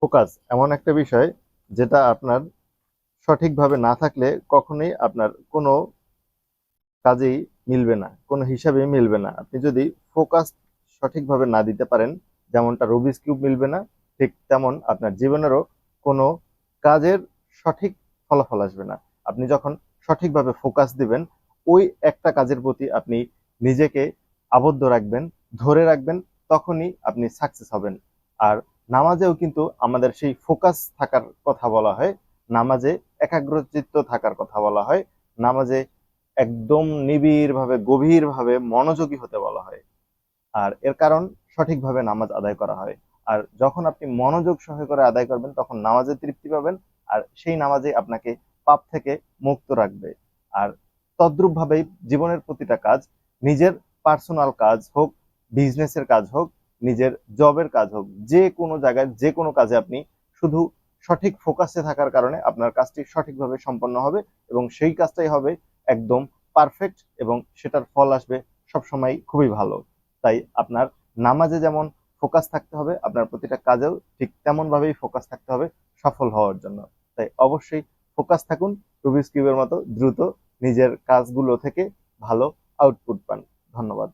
Focus এমন একটা বিষয় যেটা আপনার সঠিকভাবে না থাকলে কখনোই আপনার কোনো কাজেই মিলবে না, কোনো হিসাবেই মিলবে না। আপনি যদি ফোকাস সঠিকভাবে না দিতে পারেন, যেমনটা রুবিক্স কিউব মিলবে না, ঠিক তেমন আপনার জীবনেরও কোনো কাজের সঠিক ফলাফল আসবে না। আপনি যখন সঠিকভাবে ফোকাস দিবেন, ওই একটা কাজের প্রতি আপনি নিজেকে আবদ্ধ রাখবেন, ধরে রাখবেন, তখনই আপনি সাকসেস হবেন। আর নামাজেও কিন্তু আমাদের সেই ফোকাস থাকার কথা বলা হয়, নামাজে একাগ্রচিত্ত থাকার কথা বলা হয়, নামাজে একদম নিবিড়ভাবে গভীরভাবে মনোযোগী হতে বলা হয়। আর এর কারণ সঠিকভাবে নামাজ আদায় করা হয়। আর যখন আপনি মনোযোগ সহকারে আদায় করবেন তখন নামাজে তৃপ্তি পাবেন, আর সেই নামাজে আপনাকে পাপ থেকে মুক্ত রাখবে। আর তদ্রূপ ভাবেই জীবনের প্রতিটা কাজ, নিজের পার্সোনাল কাজ হোক, বিজনেসের কাজ হোক, নিজের জবের কাজ হোক, যে কোনো জায়গায় যে কোনো কাজে আপনি শুধু সঠিক ফোকাসে থাকার কারণে আপনার কাজটি সঠিকভাবে সম্পন্ন হবে, এবং সেই কাজটাই হবে একদম পারফেক্ট, এবং সেটার ফল আসবে সবসময় খুবই ভালো। তাই আপনার নামাজে যেমন ফোকাস থাকতে হবে, আপনার প্রতিটা কাজেও ঠিক তেমন ভাবেই ফোকাস থাকতে হবে সফল হওয়ার জন্য। তাই অবশ্যই ফোকাস থাকুন, রুবিক্স কিউবের মতো দ্রুত নিজের কাজগুলো থেকে ভালো আউটপুট পান। ধন্যবাদ।